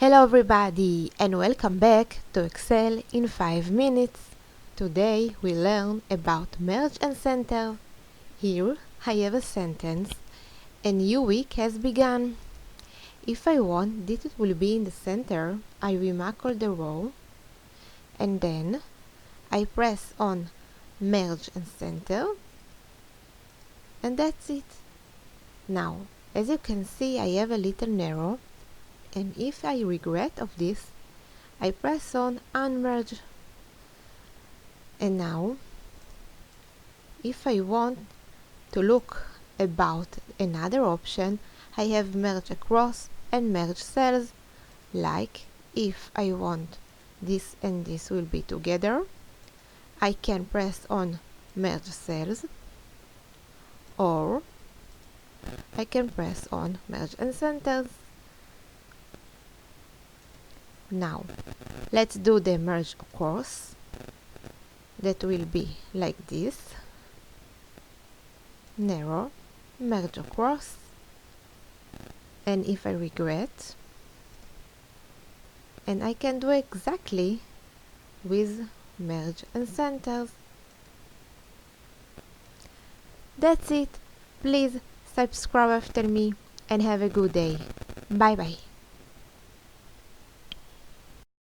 Hello everybody and welcome back to Excel in 5 minutes. Today we learn about merge and center. Here I have a sentence. A new week has begun. If I want that it will be in the center, I remark the row and then I press on merge and center and that's it. Now, as you can see, I have a little arrow, and if I regret of this, I press on unmerge. And now, if I want to look about another option, I have merge across and merge cells. Like if I want this and this will be together, I can press on merge cells, or I can press on merge and centers. Now, let's do the merge across. That will be like this. Narrow, merge across, and if I regret, and I can do exactly with merge and centers. That's it. Please subscribe after me and have a good day. Bye bye.